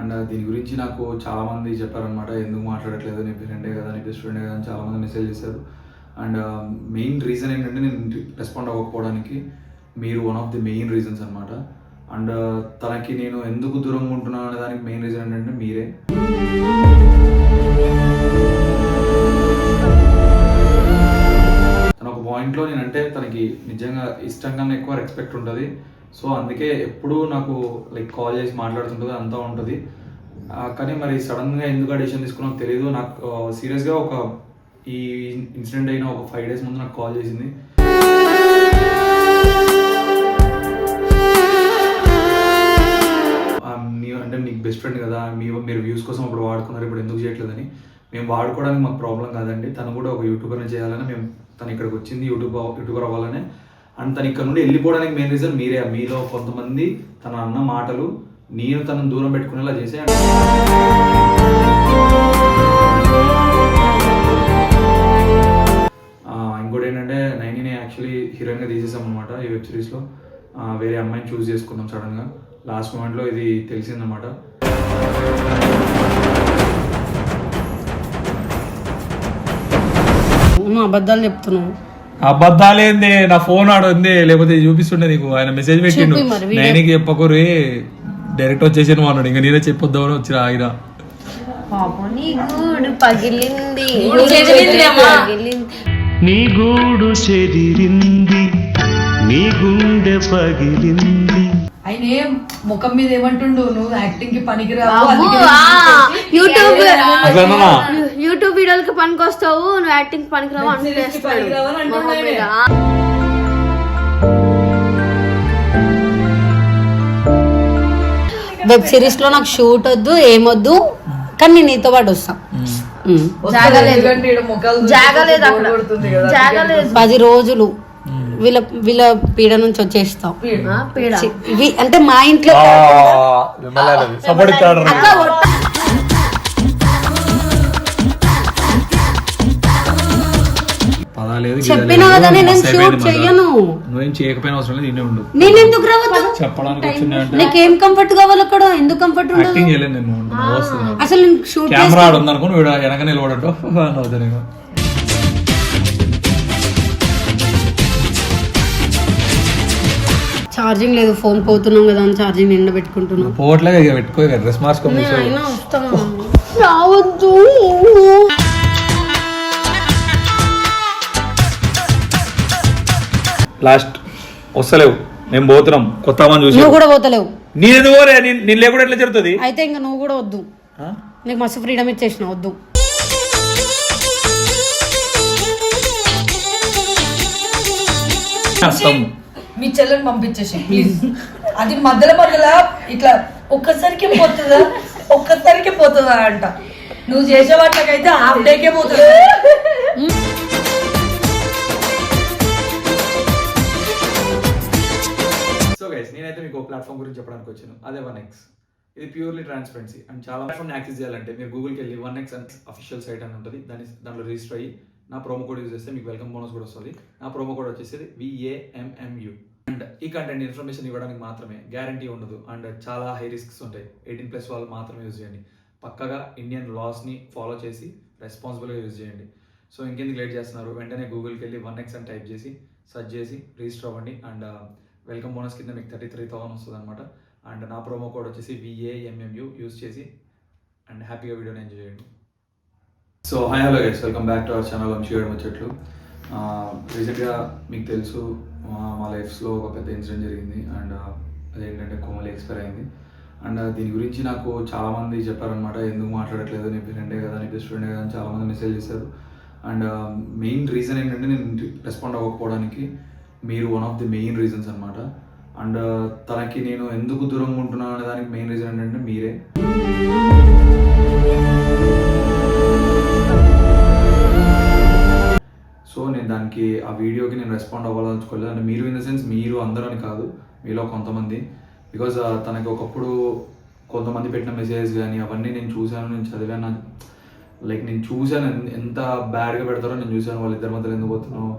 And దీని గురించి నాకు చాలామంది చెప్పారనమాట, ఎందుకు మాట్లాడట్లేదు, నీ ఫ్రెండే కదా, నీ బెస్ట్ ఫ్రెండే కదా అని చాలామంది మెసేజ్ చేశారు. అండ్ మెయిన్ రీజన్ ఏంటంటే నేను రెస్పాండ్ అవ్వకపోవడానికి మీరు one of the main reasons అనమాట. అండ్ తనకి నేను ఎందుకు దూరంగా ఉంటున్నాను అనే దానికి మెయిన్ రీజన్ ఏంటంటే మీరే. తన ఒక పాయింట్లో నేనంటే తనకి నిజంగా ఇష్టంగానే ఎక్కువ రెస్పెక్ట్ ఉంటుంది. సో అందుకే ఎప్పుడూ నాకు లైక్ కాల్ చేసి మాట్లాడుతుంటుంది, అంతా ఉంటుంది. కానీ మరి సడన్గా ఎందుకు డెసిషన్ తీసుకున్నాకు తెలియదు. నాకు సీరియస్గా ఈ ఇన్సిడెంట్ అయిన ఒక 5 days ముందు నాకు కాల్ చేసింది. అంటే నీకు బెస్ట్ ఫ్రెండ్ కదా, మీరు వ్యూస్ కోసం ఇప్పుడు వాడుకున్నారు, ఇప్పుడు ఎందుకు చేయట్లేదని. మేము వాడుకోవడానికి మాకు ప్రాబ్లం కాదండి, తను కూడా ఒక యూట్యూబర్ని చేయాలని తను ఇక్కడికి వచ్చింది యూట్యూబర్ అవ్వాలని. అండ్ తను ఇక్కడ నుండి వెళ్ళిపోవడానికి మెయిన్ రీజన్ మీరే. మీలో కొంతమంది తన అన్న మాటలు నేను తనను దూరం పెట్టుకునేలా చేసే. ఇంకోటి ఏంటంటే నైనిని యాక్చువల్లీ హీరోయిన్గా తీసేసాం అనమాట ఈ వెబ్ సిరీస్లో. వేరే అమ్మాయిని చూస్ చేసుకున్నాం సడన్గా, లాస్ట్ మూమెంట్లో ఇది తెలిసిందనమాట. అబద్ధాలు చెప్తున్నావు. అబద్ధాలేంది, నా ఫోన్ ఆడుంది, లేకపోతే చూపిస్తుండే నీకు. ఆయన మెసేజ్ పెట్టిండు, నైనికి చెప్పకూరి డైరెక్ట్ వచ్చేసి అన్నాడు. ఇంకా నేనే చెప్పొద్దామని వచ్చి ఆయన నీ గూడు చెదిరింది, నీ గుండె పగిలింది. ఆయన ముఖం మీద ఏమంటుండు, నువ్వు యాక్టింగ్ కి పనికిరావు, యూట్యూబ్ వీడియోలకి పనికి వస్తావు, నువ్వు యాక్టింగ్ పనికిరావు అంటే వెబ్ సిరీస్ లో నాకు షూట్ వద్దు, ఏమొద్దు, కానీ నేను నీతో పాటు వస్తా. 10 రోజులు వీళ్ళ పీడ నుంచి వచ్చేస్తాం. అంటే మా ఇంట్లో చెప్పినా కదా నేను షూట్ చెయ్యను. నువ్వేం చేయకపోయినా అవసరం లేదు, నేనే ఉండు. నేను ఎందుకు రావద్దు? చెప్పడానికి నీకేం కంఫర్ట్ కావాలి అక్కడ? ఎందుకు కంఫర్ట్ ఉండదు? అసలు నేను షూట్ కెమెరా ఉందనుకో, వెనక నిలబడటం ఛార్జింగ్ లేదు, ఫోన్ పోతున్నాం కదా అని ఛార్జింగ్ నిండా పెట్టుకుంటున్నాం. పోవట్లేదు, ఇక పెట్టుకో, డ్రెస్ మార్చుకో. రావద్దు. లాస్ట్ వస్తలేవు, మేము పోతున్నాం. కొత్త చూసి నువ్వు కూడా పోతలేవు. నేను లేకుండా ఎట్లా జరుగుతుంది? అయితే ఇంకా నువ్వు కూడా వద్దు, నీకు మస్తు ఫ్రీడమ్ ఇచ్చేసిన, వద్దు. మీ చెల్లెని పంపించేసి ప్లీజ్. అది మధ్యలో ఇట్లా ఒక్కసారికి పోతుందా అంట. నువ్వు చేసే వాటికైతే హాఫ్ డేకే పోతుంది. సో గైస్, నేనైతే మీకు ఒక ప్లాట్ఫామ్ గురించి చెప్పడానికి వచ్చాను, అదే 1x. ఇది ప్యూర్లీ ట్రాన్స్పరెన్సీ. అండ్ చాలా ప్లాట్ఫామ్ని యాక్సెస్ చేయాలంటే మీరు గూగుల్కి వెళ్ళి 1x అండ్ అఫీషియల్ సైట్ అని ఉంటుంది, దాంట్లో రిజిస్టర్ అయ్యి నా ప్రోమో కోడ్ యూజ్ చేస్తే మీకు వెల్కమ్ బోనస్ కూడా వస్తుంది. నా ప్రోమో కోడ్ వచ్చేసి VAMMU. అండ్ ఈ కంటెంట్ ఇన్ఫర్మేషన్ ఇవ్వడానికి మాత్రమే, గ్యారంటీ ఉండదు. అండ్ చాలా హై రిస్క్స్ ఉంటాయి. 18+ వాళ్ళు మాత్రమే యూజ్ చేయండి. పక్కగా ఇండియన్ లాస్ని ఫాలో చేసి రెస్పాన్సిబుల్గా యూజ్ చేయండి. సో ఇంకెందుకు లేట్ చేస్తున్నారు, వెంటనే గూగుల్కి వెళ్ళి 1x అని టైప్ చేసి సెర్చ్ చేసి రిజిస్టర్ అవ్వండి. అండ్ వెల్కమ్ బోనస్ కింద మీకు 33,000 వస్తుంది అనమాట. అండ్ నా ప్రోమో కోడ్ వచ్చేసి VAMMU యూజ్ చేసి అండ్ హ్యాపీగా వీడియోని ఎంజాయ్ చేయండి. So hi hello guys, welcome back to our channel Vamshi ముచ్చట్లు. రీసెంట్గా మీకు తెలుసు మా లైఫ్స్లో ఒక పెద్ద ఇన్సిడెంట్ జరిగింది. అండ్ అదేంటంటే కోమలి ఎక్స్పైర్ అయింది. అండ్ దీని గురించి నాకు చాలామంది చెప్పారనమాట, ఎందుకు మాట్లాడట్లేదు, నీ ఫ్రెండే కదా, నీ బెస్ట్ ఫ్రెండే కదా అని చాలామంది మెసేజ్ చేశారు. అండ్ మెయిన్ రీజన్ ఏంటంటే నేను రెస్పాండ్ అవ్వకపోవడానికి మీరు one of the main reasons అనమాట. అండ్ తనకి నేను ఎందుకు దూరంగా ఉంటున్నాను అనే దానికి మెయిన్ రీజన్ ఏంటంటే మీరే. సో నేను దానికి ఆ వీడియోకి నేను రెస్పాండ్ అవ్వాలనుకోలేదు. అంటే మీరు ఇన్ ద సెన్స్ మీరు అందరూ అని కాదు, మీలో కొంతమంది. బికాజ్ తనకి ఒకప్పుడు కొంతమంది పెట్టిన మెసేజెస్ కానీ అవన్నీ నేను చూశాను, నేను చదివాను. లైక్ నేను చూశాను ఎంత బ్యాడ్గా పెడతారో నేను చూశాను. వాళ్ళిద్దరి మధ్యలో ఎందుకు పోతున్నావు,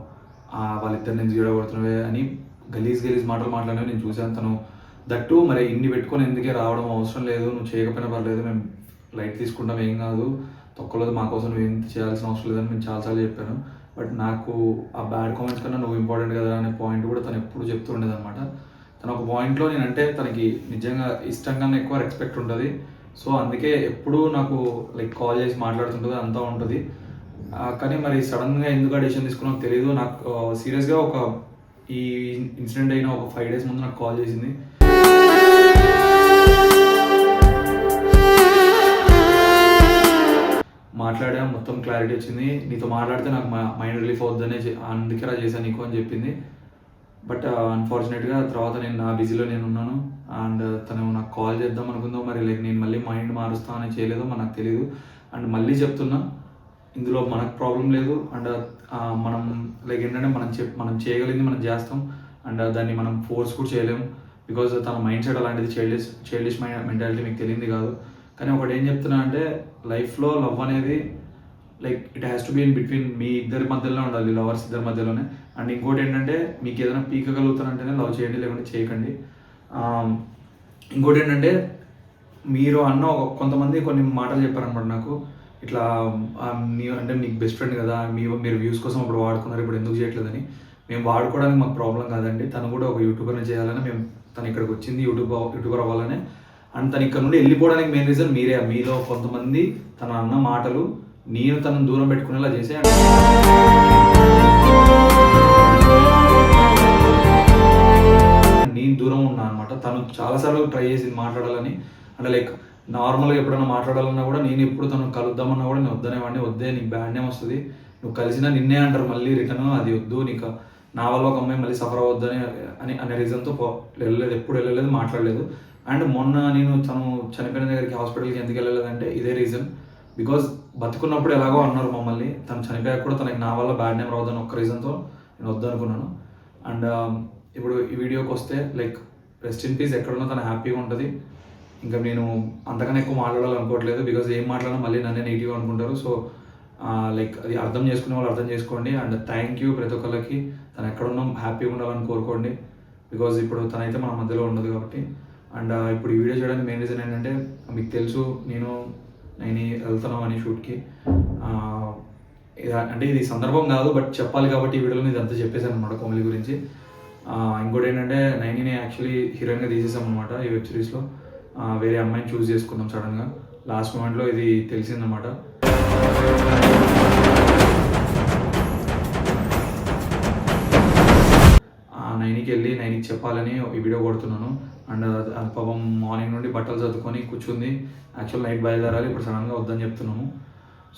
వాళ్ళిద్దరిని ఎందుకు జడగొడుతున్నావే అని గలీజ్ మాటలు మాట్లాడినవి నేను చూశాను. తను దట్టు మరి ఇన్ని పెట్టుకొని ఎందుకే రావడం అవసరం లేదు, నువ్వు చేయకపోయినా పర్లేదు, మేము లైట్ తీసుకుంటాం, ఏం కాదు, తొక్కలేదు, మా కోసం నువ్వు ఏం చేయాల్సిన అవసరం లేదని నేను చాలాసార్లు చెప్పాను. బట్ నాకు ఆ బ్యాడ్ కామెంట్స్ కన్నా నువ్వు ఇంపార్టెంట్ కదా అనే పాయింట్ కూడా తను ఎప్పుడు చెప్తూ ఉండేది అనమాట. తను ఒక పాయింట్లో నేనంటే తనకి నిజంగా ఇష్టం కన్నా ఎక్కువ రెస్పెక్ట్ ఉంటుంది. సో అందుకే ఎప్పుడూ నాకు లైక్ కాల్ చేసి మాట్లాడుతుంటుంది, అంతా ఉంటుంది. కానీ మరి సడన్గా ఎందుకు ఆ డెసిషన్ తీసుకున్నాకు తెలియదు. నాకు సీరియస్గా ఒక ఈ ఇన్సిడెంట్ అయిన ఒక 5 days ముందు నాకు కాల్ చేసింది. మాట్లాడా, మొత్తం క్లారిటీ వచ్చింది. నీతో మాట్లాడితే నాకు మైండ్ రిలీఫ్ అవుతుందనే అందుకే రా చేశాను నీకు అని చెప్పింది. బట్ అన్ఫార్చునేట్గా తర్వాత నేను నా బిజీలో నేను ఉన్నాను. అండ్ తను నాకు కాల్ చేద్దాం అనుకుందో మరి లైక్ నేను మళ్ళీ మైండ్ మారుస్తా అని చేయలేదో మరి నాకు తెలియదు. అండ్ మళ్ళీ చెప్తున్నా, ఇందులో మనకు ప్రాబ్లం లేదు. అండ్ మనం లైక్ ఏంటంటే మనం చేయగలిగింది మనం చేస్తాం. అండ్ దాన్ని మనం ఫోర్స్ కూడా చేయలేము. బికాజ్ తన మైండ్ సెట్ అలాంటిది, చైల్డిష్ మెంటాలిటీ మీకు తెలియంది కాదు. కానీ ఒకటి ఏం చెప్తున్నా అంటే లైఫ్లో లవ్ అనేది like it has to be in between మీ ఇద్దరి మధ్యలోనే ఉండాలి, లవర్స్ ఇద్దరి మధ్యలోనే. అండ్ ఇంకోటి ఏంటంటే మీకు ఏదైనా పీకగలుగుతానంటేనే లవ్ చేయండి, లేకుంటే చేయకండి. ఇంకోటి ఏంటంటే మీరు అన్న కొంతమంది కొన్ని మాటలు చెప్పారనమాట నాకు, ఇట్లా అంటే నీకు బెస్ట్ ఫ్రెండ్ కదా, మీరు వ్యూస్ కోసం అప్పుడు వాడుకున్నారు, ఇప్పుడు ఎందుకు చేయట్లేదని. మేము వాడుకోవడానికి మాకు ప్రాబ్లం కాదండి. తను కూడా ఒక యూట్యూబర్ని చేయాలని తను ఇక్కడికి వచ్చింది యూట్యూబర్ అవ్వాలని. అండ్ తను ఇక్కడ నుండి వెళ్ళిపోవడానికి మెయిన్ రీజన్ మీరే. మీలో కొంతమంది తన అన్న మాటలు నేను తనను దూరం పెట్టుకునేలా చేసే నేను దూరం ఉన్నా అనమాట. తను చాలాసార్లు ట్రై చేసింది మాట్లాడాలని. అంటే లైక్ నార్మల్గా ఎప్పుడైనా మాట్లాడాలన్నా కూడా నేను ఎప్పుడు తను కలుద్దామన్నా కూడా నేను వద్దనేవాడిని. వద్దే, నీకు బ్యాడ్ నేమ్ వస్తుంది, నువ్వు కలిసినా నిన్నే అంటారు మళ్ళీ రిటర్న్, అది వద్దు, నీకు నా వల్ల ఒక అమ్మాయి మళ్ళీ సఫర్ అవ్వద్దని అనే రీజన్తో వెళ్ళలేదు, ఎప్పుడు వెళ్ళలేదు, మాట్లాడలేదు. అండ్ మొన్న నేను తను చనిపోయిన దగ్గరికి హాస్పిటల్కి ఎందుకు వెళ్ళలేదంటే ఇదే రీజన్. బికాజ్ బతుకున్నప్పుడు ఎలాగో అన్నారు మమ్మల్ని, తను చనిపోయాక కూడా తనకి నా వల్ల బ్యాడ్ నేమ్ రావద్దని ఒక్క రీజన్తో నేను వద్దనుకున్నాను. అండ్ ఇప్పుడు ఈ వీడియోకి వస్తే లైక్ రెస్ట్ ఇన్ పీస్, ఎక్కడున్నా తను హ్యాపీగా ఉంటుంది. ఇంకా నేను అంతకన్నా ఎక్కువ మాట్లాడాలనుకోవట్లేదు. బికాజ్ ఏం మాట్లాడినా మళ్ళీ నన్నే నెగిటివ్గా అనుకుంటారు. సో లైక్ అది అర్థం చేసుకునే వాళ్ళు అర్థం చేసుకోండి. అండ్ థ్యాంక్ యూ ప్రతి ఒక్కరికి. తను ఎక్కడున్నా హ్యాపీగా ఉండాలని కోరుకోండి. బికాజ్ ఇప్పుడు తనైతే మన మధ్యలో ఉండదు కాబట్టి. అండ్ ఇప్పుడు ఈ వీడియో చేయడానికి మెయిన్ రీజన్ ఏంటంటే మీకు తెలుసు నేను వెళ్తున్నాం అని షూట్కి. అంటే ఇది సందర్భం కాదు, బట్ చెప్పాలి కాబట్టి ఈ వీడియోలో ఇదంతా చెప్పేశాను అనమాట కోమలి గురించి. ఇంకోటి ఏంటంటే నైనిని యాక్చువల్లీ హీరోయిన్గా తీసేసాం అనమాట ఈ వెబ్ సిరీస్లో. వేరే అమ్మాయిని చూస్ చేసుకున్నాం సడన్గా లాస్ట్ మూమెంట్లో, ఇది తెలిసిందన్నమాట. నైనికి వెళ్ళి నైనికి చెప్పాలని ఈ వీడియో కొడుతున్నాను. అండ్ అది పాపం మార్నింగ్ నుండి బట్టలు చదువుకొని కూర్చుంది. యాక్చువల్ నైట్ బయలుదేరాలి, ఇప్పుడు సడన్గా వద్దని చెప్తున్నాము.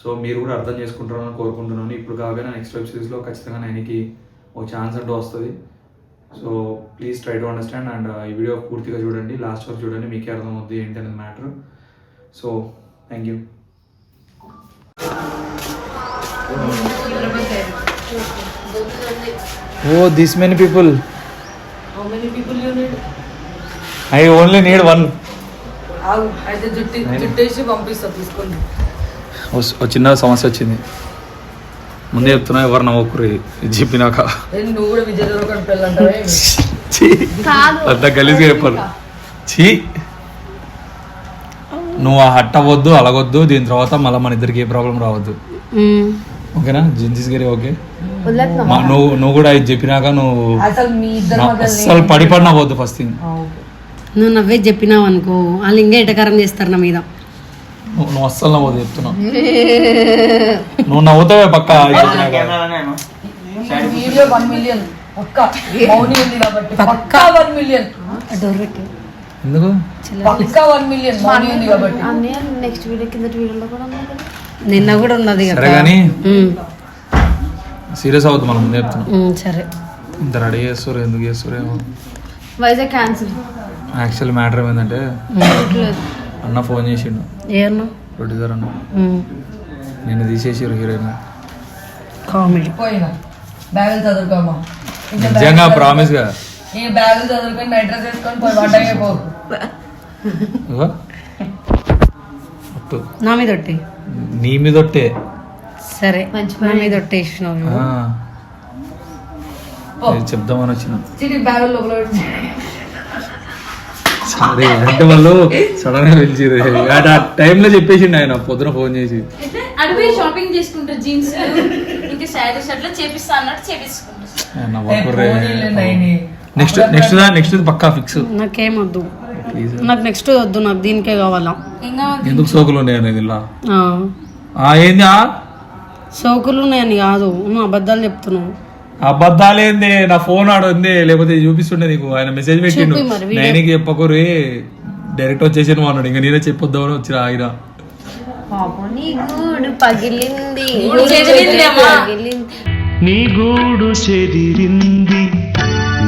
సో మీరు కూడా అర్థం చేసుకుంటారని కోరుకుంటున్నాను. ఇప్పుడు కాకపోయినా నెక్స్ట్ వెబ్ సిరీస్లో ఖచ్చితంగా నైనికి ఒక ఛాన్స్ అంటూ వస్తుంది. So please try to understand. And ఈ వీడియో పూర్తిగా చూడండి, లాస్ట్ వరకు చూడండి, మీకే అర్థమవుద్ది ఏంటి అనేది matter. So thank you. Oh, this many people. How many people you need? I only need one. అయితే జుట్టేసి పంపిస్తా, తీసుకోండి. చిన్న సమస్య వచ్చింది, ముందే చెప్తున్నా, ఎవరు నవ్వకురు చెప్పినాక. నువ్వు కూడా విజయ్ దేవరకొండ పెళ్ళంటావే. అంత గలీజ్గా చెప్పారు. చీ, నువ్వు ఆ హట్ అవ్వద్దు, అలగొద్దు. దీని తర్వాత మళ్ళీ మన ఇద్దరికి ఏ ప్రాబ్లం రావద్దు, ఓకేనా? జింజిస్ గారి ఓకే. నువ్వు కూడా ఇది చెప్పినాక నువ్వు అసలు పడిపడినా పోద్దు ఫస్ట్ థింగ్. నువ్వు నవ్వే చెప్పినావు అనుకో, వాళ్ళు ఇంకా ఎటకారం చేస్తారు నా మీద. నువ్వు అస్సలు నవ్వదు చెప్తున్నావు. నువ్వు నవ్వుతావే పక్క. వీడియో 1 million పక్క మౌని ఉంది కాబట్టి పక్క 1 million. డోర్ పెట్టి ఎందుకు పక్క 1 million మౌని ఉంది కాబట్టి. నెక్స్ట్ వీడియో కింద వీడియోలో కూడా ఉంది కదా, నిన్న కూడా ఉన్నది కదా. సరే కానీ సీరియస్ అవుతుంది మనం ముందే చెప్తున్నాం. సరే, ఇంత రెడీ చేస్తారు, ఎందుకు చేస్తారు ఏమో. వైజాగ్ క్యాన్సిల్. యాక్చువల్ మ్యాటర్ ఏమైందంటే అన్న ఫోన్ చేసిండు, ఏమన్నా ప్రొడ్యూసర్ అన్న, నిన్ను తీసేసారు హీరోయిన్. కామెడీ. పోయినా బ్యాగులు చదువుకోమా, నిజంగా ప్రామిస్ గా ఈ బ్యాగులు చదువుకొని నైట్ డ్రెస్ వేసుకొని పోయి వంటకే పో. నా మీద ఒట్టి, నీ మీద ఒట్టే. సరే నా మీద ఒట్టేసినావు. చెప్దామని వచ్చిన చిటి బ్యాగులు లోపల సరే అంటే వాళ్ళు సడన్ గా పిలిచిరు ఆ టైంలో చెప్పేసిండు ఆయన పొద్దున ఫోన్ చేసి అడిగి షాపింగ్ చేసుకుంటారు జీన్స్ ఇంకా శారీస్ అట్లా చేపిస్తా అన్నట్టు చేపిస్తుంటారు. నెక్స్ట్ పక్కా ఫిక్స్. నాకేం వద్దు, నాకు నెక్స్ట్ వద్దు, నాకు దీనికే కావాలా. ఎందుకు సోకులు ఉన్నాయి అనేది ఇలా ఏంది సోకులు ఉన్నాయని కాదు, నువ్వు అబద్ధాలు చెప్తున్నావు. అబద్ధాలేంది, నా ఫోన్ ఆడుంది లేకపోతే చూపిస్తుండే నీకు. ఆయన మెసేజ్ పెట్టిండు, నేనికి చెప్పకూరి డైరెక్ట్ వచ్చేసాను అన్నాడు. ఇంకా నేనే చెప్పొద్దామని వచ్చిన ఆయన. నీ గూడు చెదిరింది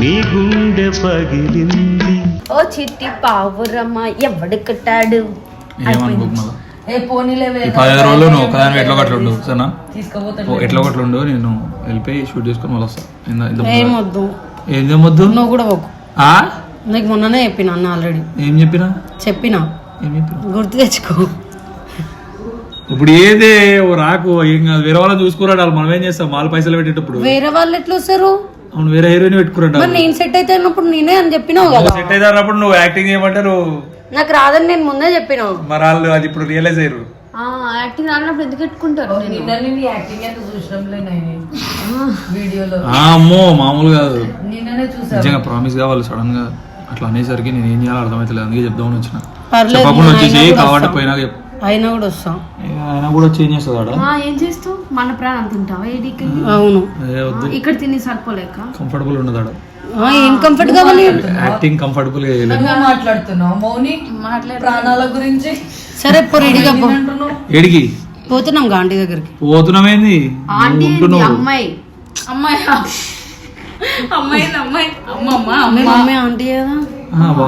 నీ గుండె పగిలింది. ఓ చిట్టి పావురమ్మ ఎవడు కట్టాడు. ఏమనుకోకు మళ్ళా. ఏ పోనీలే ఈ 15 రోజులు నువ్వు ఒకదాని ఎట్లా కట్లుండు సరేనా? తీసుకుపోతాడు ఎట్లా కట్లుండు, నేను వెళ్ళిపోయి షూట్ చేసుకొని మళ్ళీ వస్తా. ఏమొద్దు, ఏం చేయమొద్దు, నువ్వు కూడా పోకు. నీకు మొన్ననే చెప్పినా అన్న, ఆల్రెడీ ఏం చెప్పినా ఏం చెప్పినా గుర్తు తెచ్చుకో. ఇప్పుడు ఏదే రాకు ఏం కాదు, వేరే వాళ్ళని చూసుకోరాడు వాళ్ళు. మనం ఏం చేస్తాం, వాళ్ళ పైసలు పెట్టేటప్పుడు. వేరే వాళ్ళు ఎట్లా వస్తారు? అవును, వేరే హీరోయిన్ పెట్టుకురంట. నేను సెట్ అయితే అన్నప్పుడు నేనే అని చెప్పినావు కదా. సెట్ అయితే అన్నప్పుడు నువ్వు యాక్టింగ్ చేయమంటారు, నాకు రాదని నేను ముందే చెప్పినా. మరి వాళ్ళు అది ఇప్పుడు రియలైజ్ అయ్యారు. యాక్టింగ్ రానప్పుడు ఎందుకు పెట్టుకుంటారు? నిన్న యాక్టింగ్ ఎంత చూసినాంలే వీడియోలో. అమ్మో మామూలు కాదు, నిన్ననే చూసా. నిజంగా ప్రామిస్ గా వాళ్ళు సడన్ గా అట్లా అనేసరికి నేను ఏం చేయాలో అర్థమైతలేదు. అందుకే చెప్దామని వచ్చిన. పర్లేదు, చెప్పకుండా వచ్చేసి కాబట్టి పోయినా చెప్పు. అయినా కూడా వస్తాం. ఆయన కూడా చేంజ్ చేస్తుంది ఆడ. ఏం చేస్తావు? మన ప్రాణం తింటావా? ఏడికి అవును, ఇక్కడ తిని సరిపోలేక కంఫర్టబుల్ ఉన్నది ఆడ. ఏం కంఫర్ట్ కావాలి? యాక్టింగ్ కంఫర్టబుల్ మాట్లాడుతున్నావు మౌని ప్రాణాల గురించి. సరే రెడీగా ఏడికి పోతున్నాం ఆంటీ దగ్గరికి. పోతున్నామేంది అమ్మాయి అమ్మాయి అమ్మాయి అమ్మాయి అమ్మమ్మ మమ్మీ ఆంటీ కదా,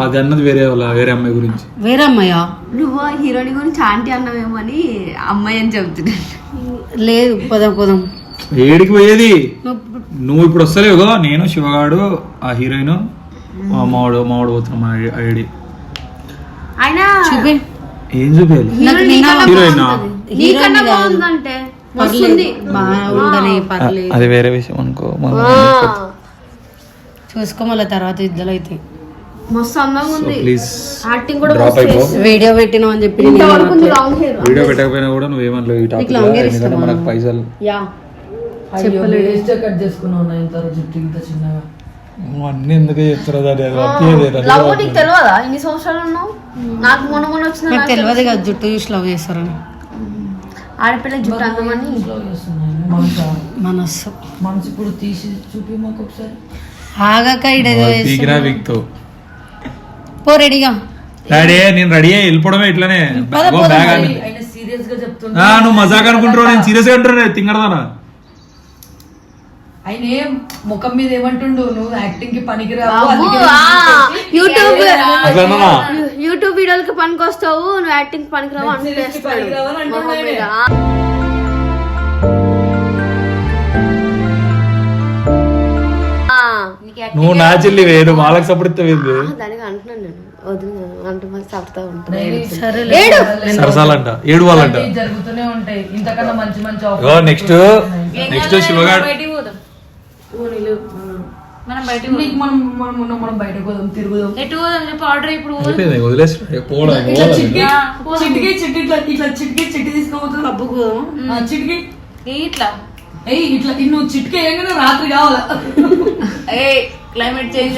అది అన్నది వేరే వాళ్ళ, వేరే అమ్మాయి గురించి. వేరే అమ్మాయా? నువ్వు హీరోయిన్ గురించి ఆంటీ అన్నవేమో అని అమ్మాయి అని చెబుతున్నా. లేదు, పోదాం. ఏడికి పోయేది? నువ్వు ఇప్పుడు వస్తలేవు. నేను శివగాడు ఆ హీరోయిన్ మావాడు పోతున్నాం. ఐడి చూపి. ఏం చూపించాలి? హీరోయిన్ బాగుందంటే పర్లేదు, అది వేరే విషయం అనుకో. చూసుకో మళ్ళీ తర్వాత ఇద్దరు అయితే. మస్తు అందంగా ఉంది. ప్లీజ్ యాక్టింగ్ కూడా డ్రాప్ అయిపో. వీడియో పెట్టినావు అని చెప్పి లాంగ్ హెయిర్. వీడియో పెట్టకపోయినా కూడా నువ్వేమనలేవు ఈ టాపిక్ లో, ఎందుకంటే మనకు పైసలు. కట్ చేసుకున్నావు ఇంత జుట్టు ఇంత చిన్నగా. అన్ని ఎందుకు చెప్తారు? లవ్ నీకు తెలియదా? ఇన్ని సంవత్సరాలు ఉన్నావు. నాకు మొన్న వచ్చిన నాకు తెలియదు కదా జుట్టు చూసి లవ్ చేస్తారని. ఆడపిల్ల జుట్టు అందమని మనస్సు ఇప్పుడు తీసి చూపి మాకు ఒకసారి. ఆగాక పో రెడీగా. డాడీ నేను రెడీ అయ్యి వెళ్ళిపోవడమే ఇట్లానే. సీరియస్ గా చెప్తున్నా. నువ్వు మజాక్ అనుకుంటున్నావు, నేను సీరియస్ గా అంటున్నా. తింగడదానా ఆయన ముఖం మీద ఏమంటుండు, నువ్వు యాక్టింగ్ కి పనికిరావు, యూట్యూబ్ వీడియోలకి పనికి వస్తావు, నువ్వు యాక్టింగ్ పనికిరావు అంటే నువ్వు నా చెల్లి వేరు వాళ్ళకి సపోర్ట్ ఇస్తావేంది? దానికి అంటున్నాను నేను. వదిలి అంటే మాకు చెప్తా ఉంటాను. సరసాలంట, ఏడు వాళ్ళంట. జరుగుతూనే ఉంటాయి. ఇంతకన్నా మంచి నెక్స్ట్ శివగాడు మనం బయటకు మనం బయటకు పోదాం, తిరుగుదాం. ఎటు పోదాం చెప్పి ఆర్డర్ ఇప్పుడు చిట్టి తీసుకోబోతుంది. చిటికి ఇట్లా ఇట్లా నువ్వు చిటికే ఏంటంటే రాత్రి కావాలా? క్లైమేట్ చేంజ్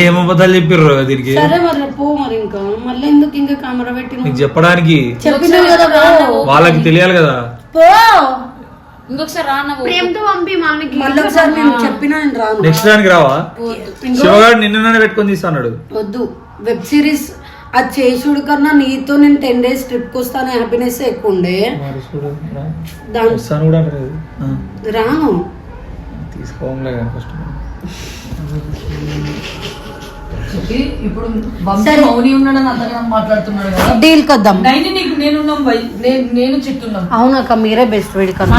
ఏమబద్ధాలు చెప్పారు దీనికి? సరే మరి పో మరి. ఇంకా మళ్ళీ ఎందుకు ఇంకా కెమెరా పెట్టి నీకు చెప్పడానికి? చెప్పినావు కదా వాళ్ళకి తెలియాలి కదా. పో ఇంకొకసారి రాన్న ప్రేమతో పంపి మనకి. మళ్ళీ ఒకసారి నేను చెప్పినా రాను. నెక్స్ట్ దానికి రావా? శివగాడు నిన్ననే పెట్టుకొని తీస్తాడు. వద్దు, వెబ్ సిరీస్ అది చేసుడు కన్నా నీతో నేను 10 days ట్రిప్ కి వస్తాను హ్యాపీనెస్ ఎక్కువ ఉండే. రాను తీసుకోలే ఫస్ట్. ఇప్పుడు మౌని ఉన్నాడని అంతగా మాట్లాడుతున్నాడు కదా. డీల్ కొద్దాం. నేను చిట్టున్నాం. అవునక్క మీరే బెస్ట్ వేడి కదా.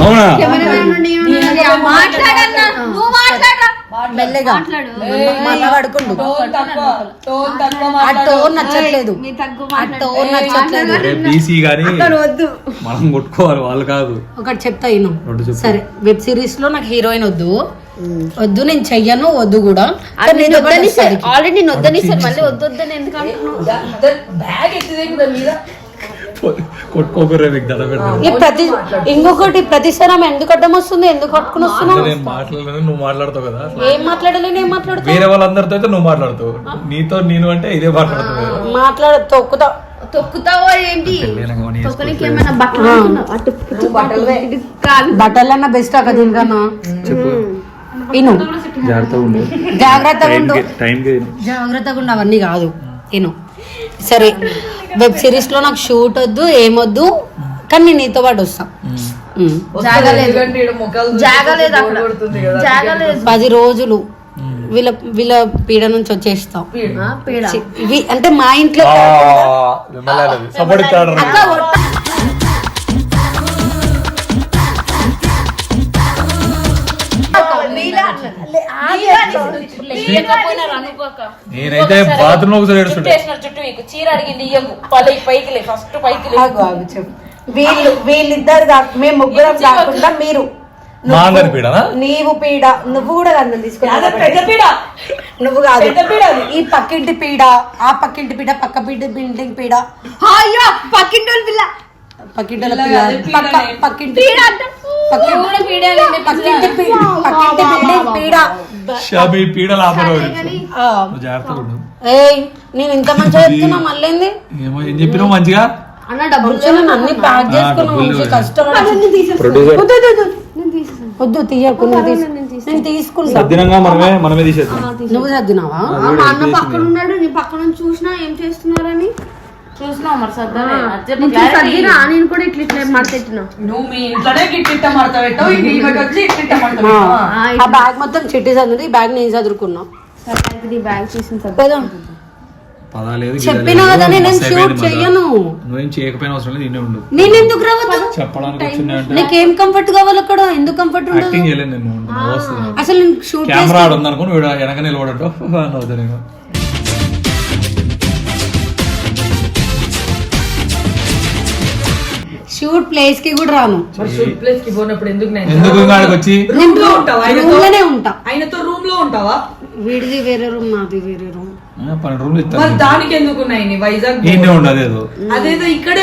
అవునా? మెల్లగా మళ్ళా పడుకుండు. ఆ టోన్ నచ్చట్లేదు, ఆ టోన్ నచ్చట్లేదు. వద్దు, మనం కొట్టుకోవాలి, వాళ్ళు కాదు. ఒకటి చెప్తా ఇను. సరే వెబ్ సిరీస్ లో నాకు హీరోయిన్ వద్దు, వద్దు నేను చెయ్యను వద్దు కూడా ఆల్రెడీ నేను వద్దని సార్ మళ్ళీ వద్దని ఎందుకు అంటున్నావు? బ్యాగ్ ఎత్తిదే కూడా మీద కొట్టుకోకరే మీకు దడ పెడతాను. ఈ ఇంకొకటి ప్రతిసారి ఆమె ఎందుకు అడ్డం వస్తుంది, ఎందుకు పట్టుకుని వస్తున్నావు? నేను మాట్లాడలేను, నువ్వు మాట్లాడతావు కదా. ఏం మాట్లాడలేను, ఏం మాట్లాడతావు? వేరే వాళ్ళందరితో అయితే నువ్వు మాట్లాడుతావు, నీతో నేను అంటే ఇదే మాట్లాడుతావు. మాట్లాడ తొక్కుతావో ఏంటి? తొక్కనికి ఏమైనా బట్టలన్నా బెస్ట్ అక్క దీనికన్నా. చెప్పు. ఇను జాగ్రత్తగా ఉండు, జాగ్రత్తగా ఉండు, టైంకి జాగ్రత్తగా ఉండు. అవన్నీ కాదు ఇను. సరే వెబ్ సిరీస్ లో నాకు షూట్ వద్దు ఏమొద్దు, కానీ నేను నీతో పాటు వస్తా. జాగలేదు అక్కడ, జాగలేదు. 10 రోజులు వీళ్ళ పీడ నుంచి వచ్చేస్తాం. అంటే మా ఇంట్లో సపోర్ట్ ఇస్తాడు. నేనైతే బాత్రూమ్ లో ఒకసారి ఏడుస్తుంటా. చుట్టూ మీకు చీర అడిగింది ఇయ్యకు పైకి లే, ఫస్ట్ పైకి లే. వీళ్ళిద్దరు మేము ముగ్గురం కాకుండా మీరు మా అందరి పీడనా? నీవు పీడ, నువ్వు కూడా గంధం తీసుకున్నా. పెద్ద పీడ నువ్వు కాదు, పెద్ద పీడ. ఈ పక్కింటి పీడ, ఆ పక్కింటి పీడ, పక్క బిల్డింగ్ పీడ, అయ్యో పక్కింటి పిల్ల, పక్కింటి పక్కింటి బిల్డింగ్ పీడ. మీ పీడలు ఆపరు. జాగ్రత్తగా ఉండు. ఏయ్ నేను ఇంత మంచిగా చెప్తున్నా మళ్ళీ ఏమో ఏం చెప్పినావు మంచిగా. అన్న డబ్బులు అన్ని ప్యాక్ చేసుకున్నాం, కష్టం. వద్దు తీయకు, నేను తీసుకుంటా. సద్దినంగా మనమే తీసేద్దాం. నువ్వు సర్దినావా? మా అన్న పక్కన ఉన్నాడు, నీ పక్కన నుంచి చూసినా ఏం చేస్తున్నారని చూసినావు మరి సర్దనే. నేను కూడా ఇట్లా మడతెట్టినా. నువ్వు మీ ఇంట్లోనే గిట్టిట్ట మడత పెట్టావు, ఇంటికి వచ్చి ఇట్టిట్ట మడత పెట్టావా? ఆ బ్యాగ్ మొత్తం చిట్టి చదువుతుంది, ఈ బ్యాగ్ నేను చదువుకున్నా. నీ బ్యాగ్ చూసిన చెప్పినా కదా నేను షూట్ చెయ్యను. నువ్వేం చేయకపోయినా అవసరం లేదు, ఇన్నే ఉండు. నేను ఎందుకు రావద్దు? చెప్పడానికి వచ్చింది. నీకేం కంఫర్ట్ కావాలి అక్కడ? ఎందుకు కంఫర్ట్ ఉండదు? యాక్టింగ్ చేయలేదు నేను. అసలు నేను షూట్ కెమెరా ఆడుంది అనుకో, నువ్వు వెనక నిలబడటం అవుతా నేను. షూట్ ప్లేస్ కి కూడా రాను. షూట్ ప్లేస్ కి పోయినప్పుడు ఎందుకు ఎందుకు ఇక్కడికి వచ్చి రూమ్ లో ఉంటావా? రూమ్లోనే ఉంటా. ఆయనతో రూమ్ లో ఉంటావా? వీడిది వేరే రూమ్, నాది వేరే రూమ్. 12 రూమ్లు మరి ఇస్తాను. దానికి ఎందుకు ఉన్నాయి వైజాగ్? ఈయనే ఉండు. అదేదో ఇక్కడే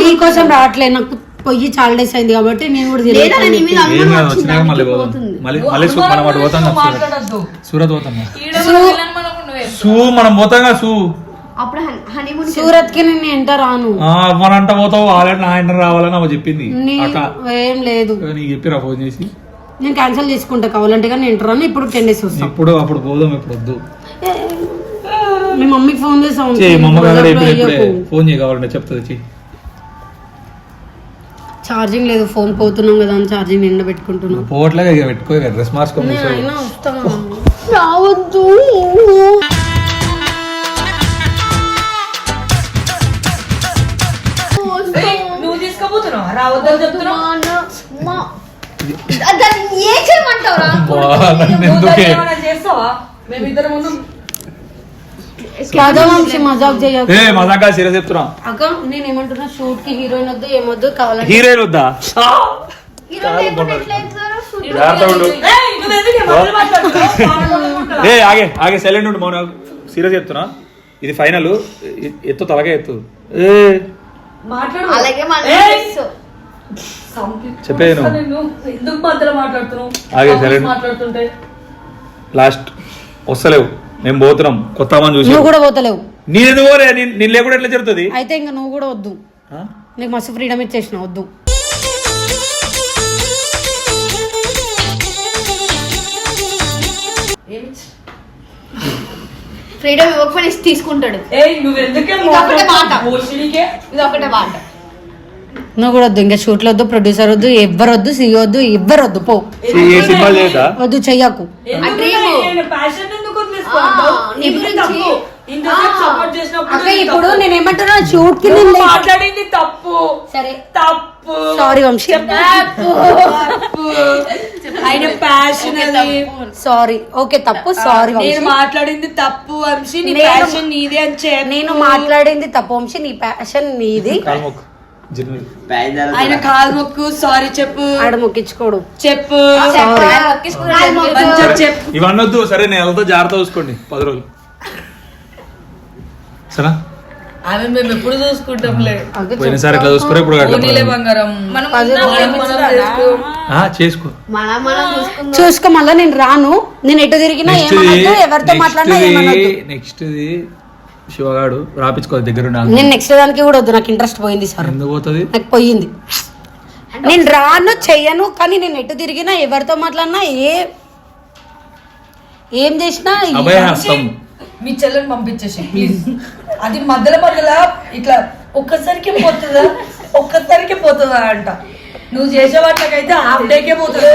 నీకోసం రావట్లేదు, నాకు పొయ్యి చాలా డేస్ అయింది కాబట్టి నేను కూడా ఏం కాదు, వచ్చినాక మళ్ళీ పోదాం. మళ్ళీ మనం అటు పోతాం కదా, మాట్లాడద్దు. సూరత్ పోతాం. సూ మనం పోతాం కదా సూ. అప్పుడు హనీమూన్ సూరత్ కి నేను ఎంట రాను. మనంట పోతావు, ఆల్రెడీ నా ఇంటర్ రావాలని అవ చెప్పింది. ఏం లేదు, నీకు చెప్పిరా ఫోన్ చేసి. నేను క్యాన్సిల్ చేసుకుంటా కావాలంటే, కానీ ఎంటర్ రాను. ఇప్పుడు 10 days వస్తాను. ఇప్పుడు అప్పుడు పోదాం, ఇప్పుడు వద్దు. మీ మమ్మీకి ఫోన్ చేసాం. మా అమ్మగారు ఇప్పుడే ఫోన్ చేయ కావాలంటే చెప్తుంది. ఛార్జింగ్ లేదు, ఫోన్ పోతున్నాం కదా అని ఛార్జింగ్ నిండా పెట్టుకుంటున్నాం. పోవట్లేగా, ఇక పెట్టుకో, డ్రెస్ మార్చుకోండి. రావద్దు. నువ్వు తీసుకోబోతున్నావా? రావద్దని చెప్తున్నావు. ఏం చేయమంటావురా? చేస్తావా? మేమిద్దరం ఉన్నాం. మజాక్ చేయకు. మజాకా సీరియస్ చెప్తున్నా. అక్క నేను ఏమంటున్నా, షూట్ కి హీరోయిన్ వద్దు, ఏమొద్దు, కావాలంటే హీరోయిన్ వద్దా? ఆగే సైలెంట్ ఉండు. మౌన సీరియస్ చెప్తున్నా, ఇది ఫైనల్. ఎత్తు, తలగా ఎత్తు. అలాగే చెప్పేను. ఎందుకు మధ్యలో మాట్లాడుతున్నావు? ఆగే సైలెంట్. మాట్లాడుతుంటే లాస్ట్ వస్తలేవు, మేము పోతున్నాం. కొత్త చూసి నువ్వు కూడా పోతలేవు. నేను పోరే, నేను లేకుండా ఎట్లా జరుగుతుంది? అయితే ఇంకా నువ్వు కూడా వద్దు. నీకు మస్తు ఫ్రీడమ్ ఇచ్చేసిన, వద్దు. ఫ్రీడమ్ ఇవ్వకపోయినా తీసుకుంటాడు. నువ్వెందుకే మాట, మోషినికే ఇది ఒకటే మాట. నువ్వు కూడా వద్దు, ఇంకా షూట్లు వద్దు, ప్రొడ్యూసర్ వద్దు, ఎవ్వరు వద్దు, సీఈఓ వద్దు, ఎవ్వరు వద్దు. పో, సినిమా చేయదా? వద్దు, చెయ్యకు. అక్క ఇప్పుడు నేను ఏమంటున్నా, షూట్ కి మాట్లాడింది తప్పు. సరే తప్పు. సారీ వంశీ. ఆయన ప్యాషన్ అది. సారీ, ఓకే తప్పు. సారీ నేను మాట్లాడింది తప్పు వంశీ. నీ ప్యాషన్ నీదే అని నేను మాట్లాడింది తప్పు వంశీ, నీ ప్యాషన్ నీది. జనరల్ ఆయన కాలు మొక్కు సారీ చెప్పు ఆడ మొక్కించుకోడు చెప్పు ఇవన్నీ వద్దు. సరే నేను వెళ్తా, జాగ్రత్త చూసుకోండి 10 రోజులు సరే. ఆమె మేము ఎప్పుడు చూసుకుంటాంలే. పోయినసారి ఎట్లా చూసుకోరా ఇప్పుడు పోనీలే బంగారం మనం చేసుకో. చూసుకో. మళ్ళా నేను రాను. నేను ఎటు తిరిగినా ఏమనొద్దు, ఎవరితో మాట్లాడినా ఏమనొద్దు. నెక్స్ట్ శివగాడు రాపించుకో దగ్గర. నేను నెక్స్ట్ దానికి కూడా వద్దు, నాకు ఇంట్రెస్ట్ పోయింది సార్. ఎందుకు పోతుంది? నాకు పోయింది. నేను రాను, చెయ్యను. కానీ నేను ఎటు తిరిగినా ఎవరితో మాట్లాడినా ఏం చేసినా అభయహస్తం. మీ చెల్లెని పంపించేసి ప్లీజ్. అది మధ్యలో ఇట్లా ఒక్కసారికే పోతుందా అంట. నువ్వు చేసే వాటికైతే హాఫ్ డేకే పోతుంది.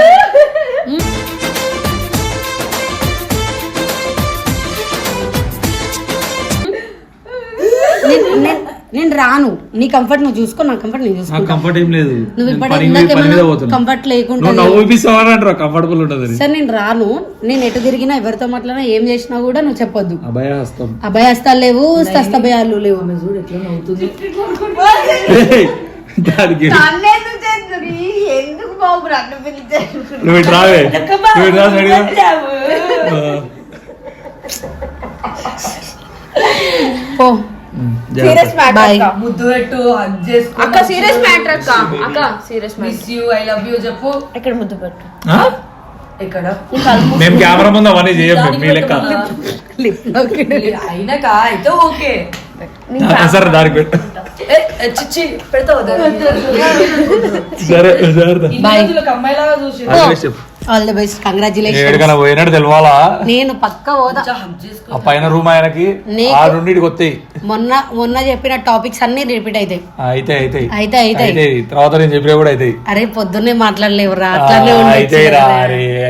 నేను రాను. నీ కంఫర్ట్ నువ్వు చూసుకో, నా కంఫర్ట్ నేను చూసుకో. కంఫర్ట్ ఏం లేదు. నువ్వు కంఫర్ట్ లేకుండా కంఫర్టబుల్ ఉంటుంది. సార్ నేను రాను. నేను ఎటు తిరిగినా ఎవరితో మాట్లాడినా ఏం చేసినా కూడా నువ్వు చెప్పొద్దు. అభయహస్తం. అభయహస్తాలు లేవు, హస్తభయాలు లేవు. ఎట్లా నవ్వుతుంది. ఎందుకు బాబు నన్ను నువ్వు ఇటు రావే. ఓ సీరియస్ మ్యాటర్ ముద్దు పెట్టు, హగ్ చేసుకో. అక్క సీరియస్ మ్యాటర్ అక్క serious miss you, I love you చెప్పు. ఎక్కడ ముద్దు పెట్టు ఎక్కడ మేము కెమెరా ముందు అవన్నీ చేయం. మీ లెక్క అయినాక అయితే ఓకే. సరే దానికి పెట్టు. చిచ్చి పెడతావు. సరే అమ్మాయిలాగా చూసి ఆల్ ది బెస్ట్, కంగ్రాచులేషన్. ఎక్కడికైనా పోయినట్టు తెలవాలా? నేను పక్క పోదా. ఆ పైన రూమ్ ఆయనకి ఆ రెండింటికి వస్తాయి. మొన్న చెప్పిన టాపిక్స్ అన్ని రిపీట్ అవుతాయి. అయితే తర్వాత నేను చెప్పినా కూడా అవుతాయి. అరే పొద్దున్నే మాట్లాడలేవురా, అట్లానే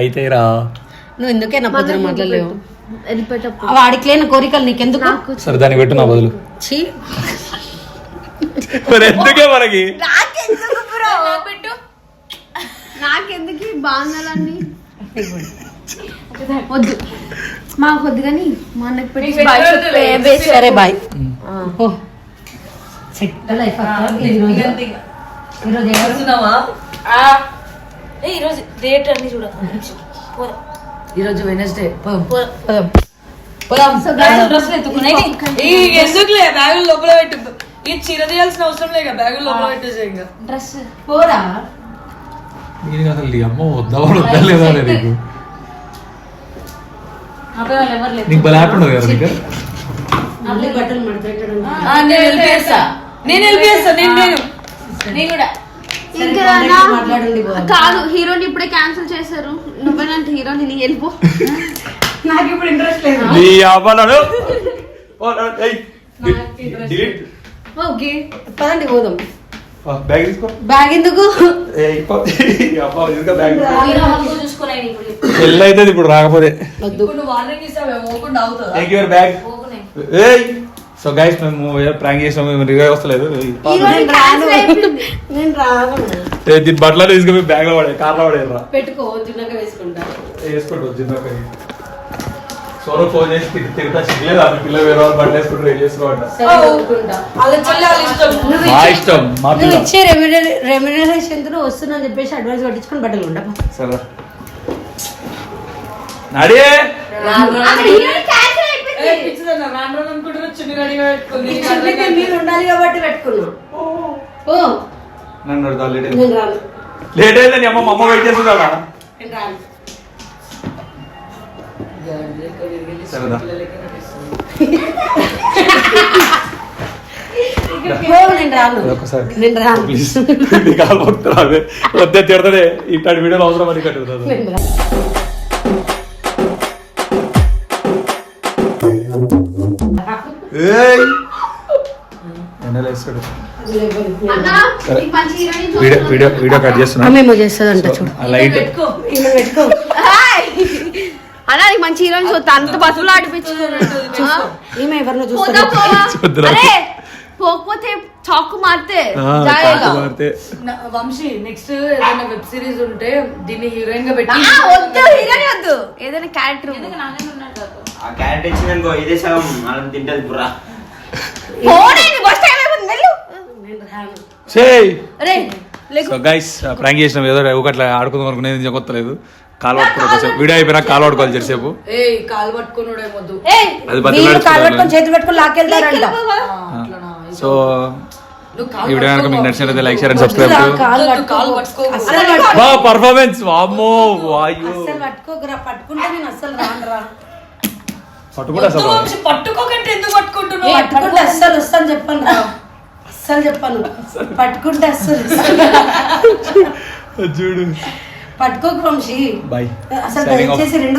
అయితేరా. నువ్వు ఎందుకే నా పొద్దున మాట్లాడలేవు? వాడికి లేని కోరికలు నీకెందుకు? సరే దానికి పెట్టు నా బదులు. ఛీ, ఎందుకే మనకి నాకెందుకు బాగుండాలన్నీ వద్దు మాకు వద్దు కానీ మా అన్నకి పెట్టి సరే బాయ్. ఈరోజు డేట్ అన్ని చూడ. ఈరోజు వెనస్డే. ఎందుకులే బ్యాగులు లోపల పెట్టు. ఈ చీర తీయాల్సిన అవసరం లేక బ్యాగులు లోపల పెట్టేసే. ఇంకా డ్రెస్ పోరా. నేను అసలు అమ్మ వద్దా లేదా నీకు నీకు బల హ్యాపీ ఉండదు కదా నీకు. నేను వెళ్ళిపోయేస్తా. నేను కూడా కాదు హీరోని ఇప్పుడే క్యాన్సిల్ చేశారు. నువ్వేనంటే హీరోని నీ వెళ్ళిపో. నాకు ఇప్పుడు ఇంట్రెస్ట్ లేదు. ఓకే పదండి పోదాం. బ్యాగ్ తీసుకో. బ్యాగ్ ఎందుకు? పెళ్ళి అయితే ఇప్పుడు రాకపోతే. నువ్వు వార్నింగ్ ఇస్తావే పోకుండా అవుతుందా? బ్యాగ్. సో గైస్ మేము ప్రాంక్ చేసాము, రివైవ్ వస్తలేదు. నేను రాను. దీని బట్టలు తీసుకుని బ్యాగ్ లో పడే, కార్ లో పడేరా. పెట్టుకో, చిన్నగా వేసుకుంటా. వేసుకోండి చిన్నగా. సోలో ఫోన్ చేసి తిరుగుతా సిగ్లేదు. ఆ పిల్ల వేరే వాళ్ళు బట్టలు వేసుకుంటారు, ఏం చేసుకోవాలి. నువ్వు ఇచ్చే రెమ్యునరేషన్ తో వస్తున్నా చెప్పేసి అడ్వాన్స్ పట్టించుకొని బట్టలు ఉండవు. సరే నడి. మీరు ఉండాలి కాబట్టి పెట్టుకున్నా. నన్ను నేను రాను. లేట్ అయిందని అమ్మ అమ్మ వెయిట్ చేస్తుందా? నేను రాను. సరేదా నేను రాను. ప్లీజ్ కాల్ పడుతుంది. వద్దే తిడతాడే. ఇట్లాంటి వీడియోలు అవసరం అని కట్టుతుంది. వీడియో కట్ చేస్తున్నా. మేము చేస్తుందంట చూడు. లైట్ అలా నీకు మంచి హీరోయిన్ చూస్తా. అంత బస్సులో ఆడిపించుకున్నాడు. ఈమె ఎవరినో పోకపోతే చాకు మారితే వంశీ నెక్స్ట్ ఏదైనా వెబ్ సిరీస్ ఉంటే దీన్ని హీరోయిన్ గా పెట్టి వద్దు. హీరోయిన్ వద్దు, ఏదైనా క్యారెక్టర్ ఆ క్యారెక్టర్ ఇచ్చినాకో ఇదే సగం మనం తింటది బుర్రా. చేయి. అరే సో గైస్ ప్రాంక్ చేసినాం ఏదో ఒకట్లా ఆడుకుందాం అనుకునేది నిజం కొత్తలేదు. కాలు పట్టుకోవచ్చు వీడియో అయిపోయినా కాలు పట్టుకోవాలి జరిసేపు. ఏయ్ కాలు పట్టుకున్నాడు ఏమొద్దు. అది వీళ్ళు కాలు పట్టుకొని బతిలాడుకోవాలి. చేతులు పెట్టుకొని లాక్కెళ్తారంట. సో నువ్వు ఈ కాలు వీడియో కనుక మీకు పట్టుకో. నచ్చినట్లయితే లైక్ షేర్ అండ్ సబ్స్క్రైబ్ కాలు కాలు పట్టుకో. పట్టుకో. అస్సలు పట్టుకో. పర్ఫార్మెన్స్ వామ్మో వాయు అస్సలు పట్టుకోకురా. పట్టుకుంటే నేను అస్సలు రానురా. పట్టుకుంటా వద్దు అసలు వంశీ, పట్టుకోకంటే ఎందుకు పట్టుకుంటున్నావు? పట్టుకుంటే అస్సలు వస్తాను చెప్పాను రా. అస్సలు చెప్పాను. పట్టుకుంటే అస్సలు చూడు. పట్టుకోకు వంశీ. బాయ్ అసలు Signing off. దయచేసి రెండు